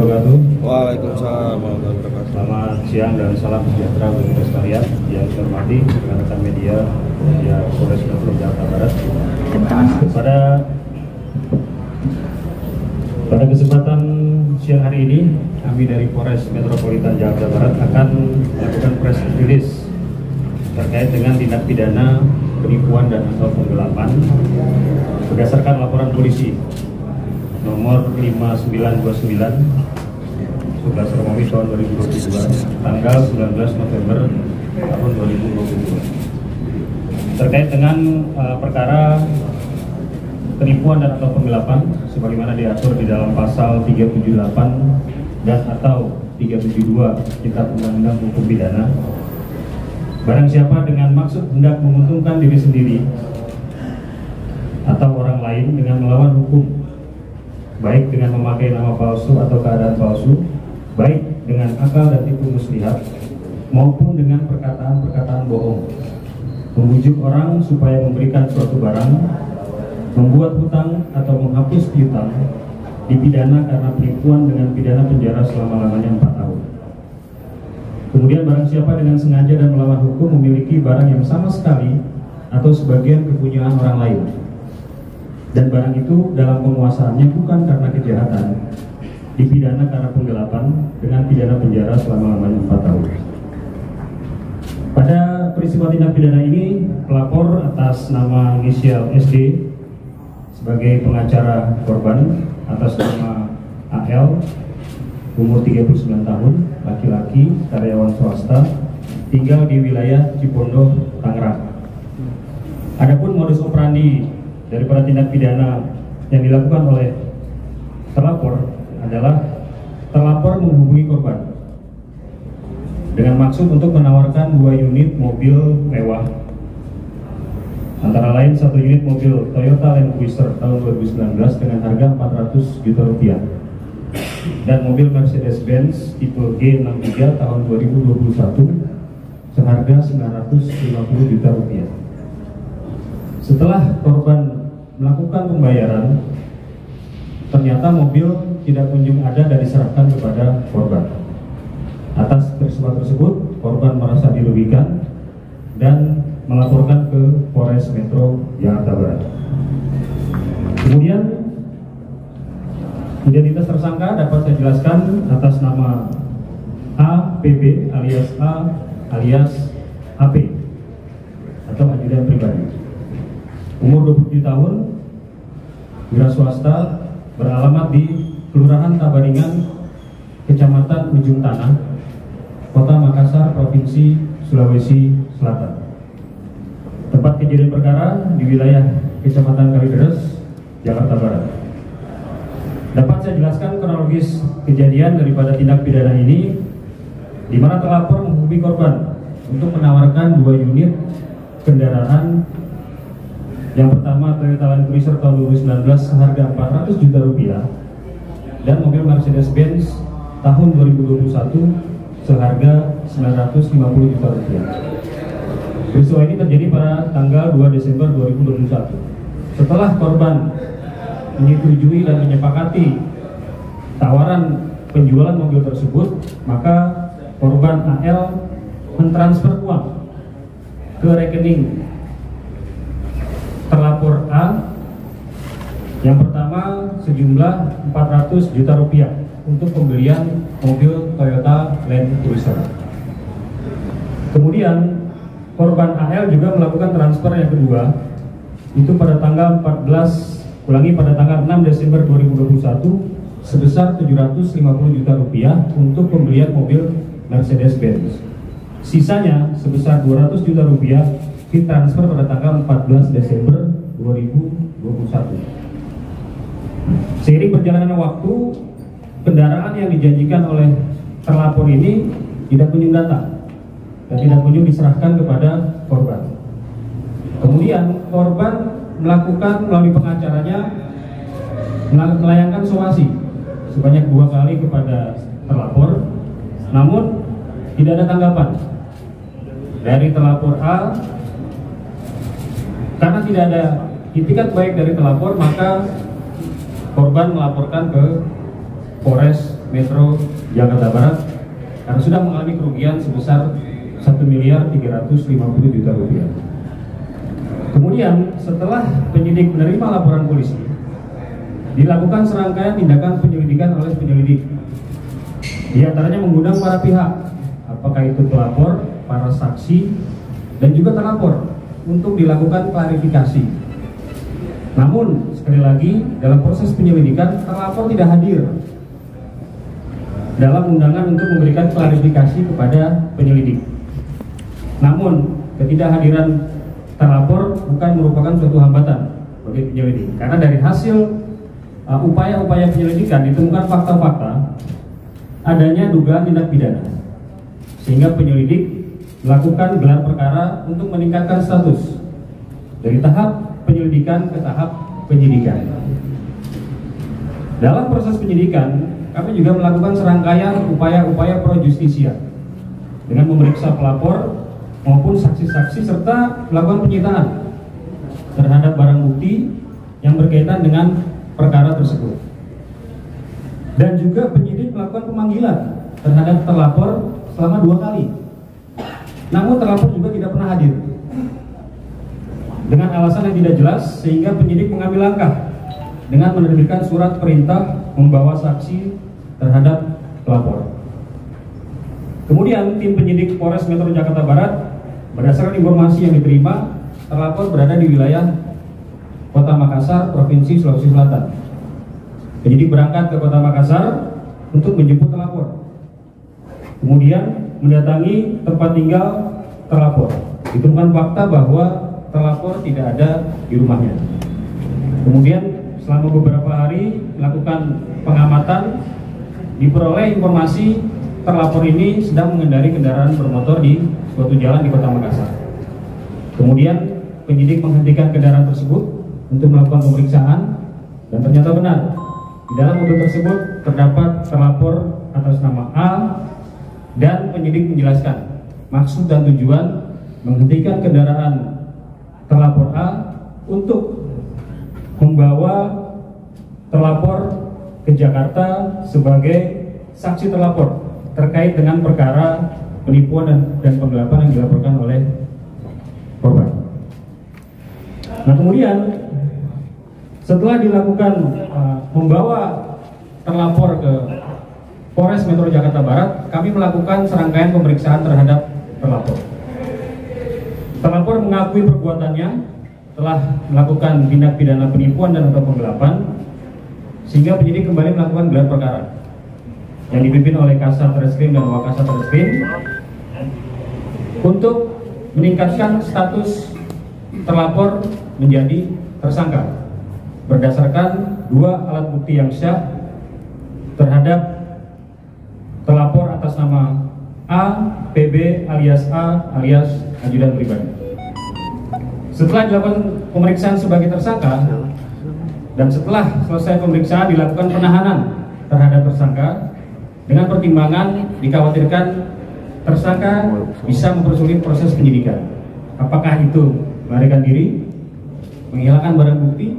wabarakatuh. Waalaikumsalam warahmatullahi wabarakatuh. Selamat siang dan salam sejahtera untuk kita sekalian yang saya hormati rekan-rekan media Polres Metro Jakarta Barat. Pada kesempatan siang hari ini, kami dari Polres Metropolitan Jakarta Barat akan melakukan press release terkait dengan tindak pidana penipuan dan atau penggelapan berdasarkan laporan polisi nomor 5929 11 Romawi tahun 2022 tanggal 19 November tahun 2022 terkait dengan perkara penipuan dan atau penggelapan sebagaimana diatur di dalam pasal 378 dan atau 372 Kitab Undang-Undang Hukum Pidana. Barang siapa dengan maksud hendak menguntungkan diri sendiri atau orang lain dengan melawan hukum, baik dengan memakai nama palsu atau keadaan palsu, baik dengan akal dan tipu muslihat, maupun dengan perkataan-perkataan bohong, membujuk orang supaya memberikan suatu barang, membuat hutang atau menghapus piutang, dipidana karena penipuan dengan pidana penjara selama-lamanya 4 tahun. Kemudian barang siapa dengan sengaja dan melawan hukum memiliki barang yang sama sekali atau sebagian kepunyaan orang lain, dan barang itu dalam penguasaannya bukan karena kejahatan, dipidana karena penggelapan dengan pidana penjara selama-lamanya 4 tahun. Pada peristiwa tindak pidana ini, pelapor atas nama inisial SD sebagai pengacara korban atas nama AL, umur 39 tahun, laki-laki, karyawan swasta, tinggal di wilayah Cipondo, Tangerang. Adapun modus operandi daripada tindak pidana yang dilakukan oleh terlapor adalah terlapor menghubungi korban dengan maksud untuk menawarkan 2 unit mobil mewah, antara lain 1 unit mobil Toyota Land Cruiser tahun 2019 dengan harga 400 juta rupiah dan mobil Mercedes-Benz tipe G63 tahun 2021 seharga 950 juta rupiah. Setelah korban melakukan pembayaran, ternyata mobil tidak kunjung ada dan diserahkan kepada korban. Atas peristiwa tersebut, korban merasa dirugikan dan melaporkan ke Polres Metro Jakarta Barat. Kemudian identitas tersangka dapat saya jelaskan atas nama APB alias A alias AP atau ajudan pribadi. Umur 27 tahun, wira swasta, beralamat di Kelurahan Tabaringan, Kecamatan Ujung Tanah, Kota Makassar, Provinsi Sulawesi Selatan. Tempat kejadian perkara di wilayah Kecamatan Kalideres, Jakarta Barat. Dapat saya jelaskan kronologis kejadian daripada tindak pidana ini, di mana terlapor menghubungi korban untuk menawarkan 2 unit kendaraan. Yang pertama Toyota Land Cruiser tahun 2019 seharga 400 juta rupiah dan mobil Mercedes-Benz tahun 2021 seharga 950 juta rupiah. Peristiwa ini terjadi pada tanggal 2 Desember 2021. Setelah korban menyetujui dan menyepakati tawaran penjualan mobil tersebut, maka korban AL mentransfer uang ke rekening terlapor A. Yang pertama sejumlah 400 juta rupiah untuk pembelian mobil Toyota Land Cruiser. Kemudian korban AL juga melakukan transfer yang kedua, itu pada tanggal 6 Desember 2021 sebesar 750 juta rupiah untuk pembelian mobil Mercedes-Benz. Sisanya sebesar 200 juta rupiah ditransfer pada tanggal 14 Desember 2021. Seiring berjalannya waktu, kendaraan yang dijanjikan oleh terlapor ini tidak kunjung datang dan tidak kunjung diserahkan kepada korban. Kemudian korban melakukan melalui pengacaranya melayangkan somasi sebanyak 2 kali kepada terlapor, namun tidak ada tanggapan dari terlapor A. Karena tidak ada itikat baik dari terlapor, maka korban melaporkan ke Polres Metro Jakarta Barat karena sudah mengalami kerugian sebesar 1.350 juta rupiah. Kemudian setelah penyidik menerima laporan polisi, dilakukan serangkaian tindakan penyelidikan oleh penyelidik. Di antaranya mengundang para pihak, apakah itu pelapor, para saksi, dan juga terlapor untuk dilakukan klarifikasi. Namun sekali lagi dalam proses penyelidikan terlapor tidak hadir dalam undangan untuk memberikan klarifikasi kepada penyelidik. Namun ketidakhadiran terlapor bukan merupakan suatu hambatan bagi penyelidik, karena dari hasil upaya-upaya penyelidikan ditemukan fakta-fakta adanya dugaan tindak pidana, sehingga penyelidik melakukan gelar perkara untuk meningkatkan status dari tahap penyelidikan ke tahap penyidikan. Dalam proses penyidikan, kami juga melakukan serangkaian upaya-upaya pro justisia dengan memeriksa pelapor maupun saksi-saksi serta melakukan penyitaan terhadap barang bukti yang berkaitan dengan perkara tersebut. Dan juga penyidik melakukan pemanggilan terhadap terlapor selama 2 kali. Namun terlapor juga tidak pernah hadir dengan alasan yang tidak jelas, sehingga penyidik mengambil langkah dengan menerbitkan surat perintah membawa saksi terhadap pelapor. Kemudian tim penyidik Polres Metro Jakarta Barat berdasarkan informasi yang diterima, terlapor berada di wilayah Kota Makassar, Provinsi Sulawesi Selatan. Penyidik berangkat ke Kota Makassar untuk menjemput terlapor. Kemudian mendatangi tempat tinggal terlapor. Ditemukan fakta bahwa terlapor tidak ada di rumahnya. Kemudian selama beberapa hari melakukan pengamatan, diperoleh informasi terlapor ini sedang mengendari kendaraan bermotor di suatu jalan di Kota Makassar. Kemudian penyidik menghentikan kendaraan tersebut untuk melakukan pemeriksaan, dan ternyata benar di dalam mobil tersebut terdapat terlapor atas nama A, dan penyidik menjelaskan maksud dan tujuan menghentikan kendaraan terlapor A untuk membawa terlapor ke Jakarta sebagai saksi terlapor terkait dengan perkara penipuan dan penggelapan yang dilaporkan oleh korban. Nah, kemudian setelah dilakukan membawa terlapor ke Polres Metro Jakarta Barat, kami melakukan serangkaian pemeriksaan terhadap terlapor. Terlapor mengakui perbuatannya telah melakukan tindak pidana penipuan dan atau penggelapan, sehingga penyidik kembali melakukan gelar perkara yang dipimpin oleh Kasat Reskrim dan Wakasat Reskrim untuk meningkatkan status terlapor menjadi tersangka berdasarkan 2 alat bukti yang sah terhadap terlapor atas nama A, PB alias A alias ajudan pribadi. Setelah dilakukan pemeriksaan sebagai tersangka dan setelah selesai pemeriksaan dilakukan penahanan terhadap tersangka dengan pertimbangan dikhawatirkan tersangka bisa mempersulit proses penyidikan. Apakah itu melarikan diri, menghilangkan barang bukti,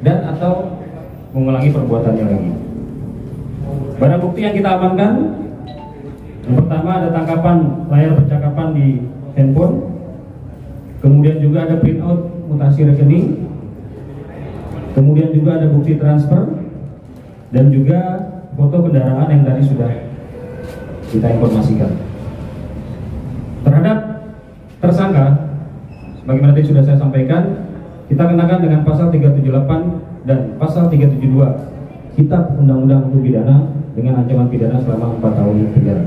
dan atau mengulangi perbuatannya lagi. Barang bukti yang kita amankan, yang pertama ada tangkapan layar percakapan di handphone, kemudian juga ada printout mutasi rekening, kemudian juga ada bukti transfer, dan juga foto kendaraan yang tadi sudah kita informasikan. Terhadap tersangka, sebagaimana tadi sudah saya sampaikan, kita kenakan dengan pasal 378 dan pasal 372 Kitab Undang-Undang Hukum Pidana dengan ancaman pidana selama 4 tahun penjara.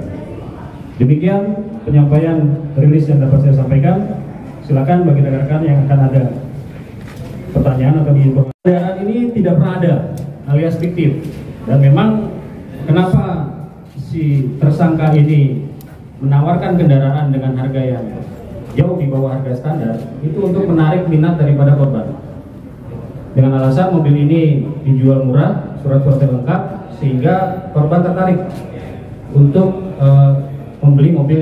Demikian penyampaian rilis yang dapat saya sampaikan. Silakan bagi rekan-rekan yang akan ada pertanyaan atau informasi. Kendaraan ini tidak pernah ada alias fiktif, dan memang kenapa si tersangka ini menawarkan kendaraan dengan harga yang jauh di bawah harga standar itu untuk menarik minat daripada korban dengan alasan mobil ini dijual murah, surat-suratnya lengkap, sehingga korban tertarik untuk membeli mobil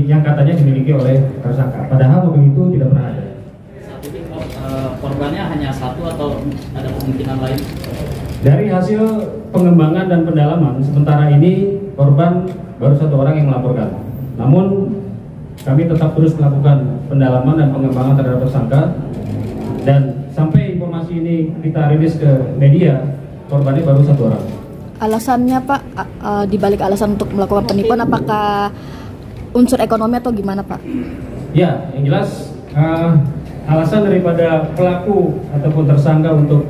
yang katanya dimiliki oleh tersangka, padahal mobil itu tidak pernah ada. Saat ini korbannya hanya satu atau ada kemungkinan lain? Dari hasil pengembangan dan pendalaman, sementara ini korban baru 1 orang yang melaporkan. Namun kami tetap terus melakukan pendalaman dan pengembangan terhadap tersangka, dan sampai informasi ini kita rilis ke media, korbannya baru 1 orang. Alasannya Pak, dibalik alasan untuk melakukan penipuan, apakah unsur ekonomi atau gimana Pak? Ya, yang jelas alasan daripada pelaku ataupun tersangka untuk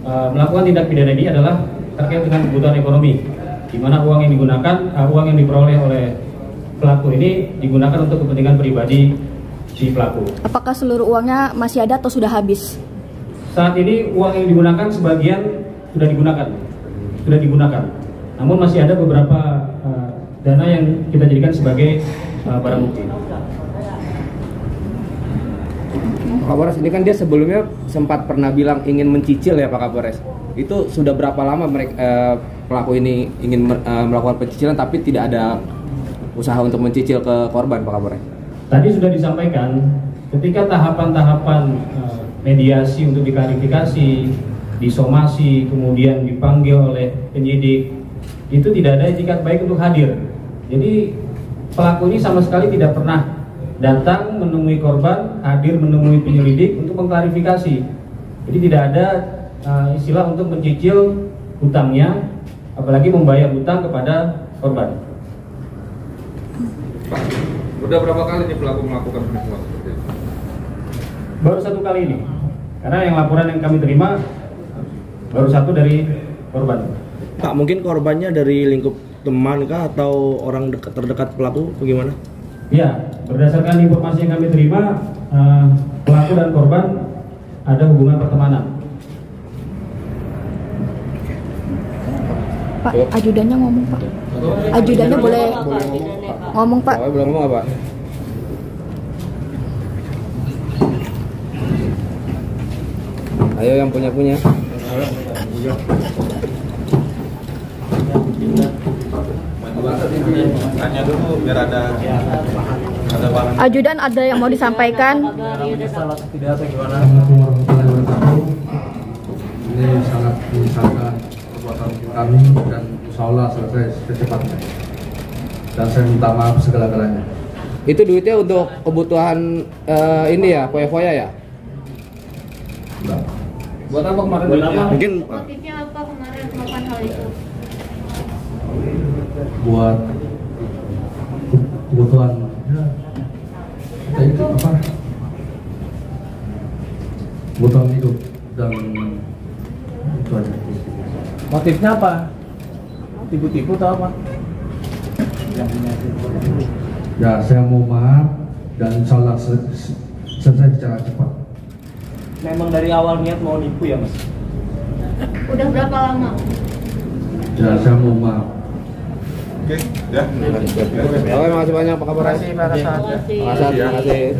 melakukan tindak pidana ini adalah terkait dengan kebutuhan ekonomi, di mana uang yang digunakan, uang yang diperoleh oleh pelaku ini digunakan untuk kepentingan pribadi si pelaku. Apakah seluruh uangnya masih ada atau sudah habis? Saat ini uang yang digunakan sebagian sudah digunakan, namun masih ada beberapa dana yang kita jadikan sebagai barang bukti. Pak Kapolres, ini kan dia sebelumnya sempat pernah bilang ingin mencicil ya Pak Kapolres. Itu sudah berapa lama mereka pelaku ini ingin melakukan pencicilan tapi tidak ada usaha untuk mencicil ke korban Pak Kapolres? Tadi sudah disampaikan, ketika tahapan-tahapan mediasi untuk diklarifikasi, disomasi, kemudian dipanggil oleh penyidik, itu tidak ada etikat baik untuk hadir. Jadi pelaku ini sama sekali tidak pernah datang menemui korban, hadir menemui penyelidik untuk mengklarifikasi. Jadi tidak ada istilah untuk mencicil hutangnya, apalagi membayar hutang kepada korban. Pak, udah berapa kali nih pelaku melakukan penipuan seperti itu? Baru 1 kali ini, karena yang laporan yang kami terima baru 1 dari korban. Pak, mungkin korbannya dari lingkup teman kah atau orang terdekat pelaku, bagaimana? Ya, berdasarkan informasi yang kami terima, pelaku dan korban ada hubungan pertemanan. Pak, ajudannya ngomong Pak. Ajudannya boleh ngomong Pak. Boleh ngomong nggak Pak? Ayo yang punya. Tanya dulu biar ada barang. Ajudan, ada yang mau disampaikan? Assalamualaikum warahmatullahi wabarakatuh. Ini sangat menyesalkan perbuatan kami dan insya Allah selesai secepatnya. Dan saya minta maaf segala-galanya. Itu duitnya untuk kebutuhan ini ya, foya-foya ya? Enggak. Buat apa kemarin? Mungkin Motifnya apa kemarin melakukan hal itu? Buat kebutuhan ya, itu apa? Kebutuhan hidup dan itu aja. Motifnya apa? Tipu-tipu atau apa? Ya, saya mau maaf dan insya Allah selesai secara cepat. Memang dari awal niat mau nipu ya Mas? Udah berapa lama? Ya, saya mau maaf. Oke, ya. Oke, makasih banyak Pak Kapolres. Terima kasih.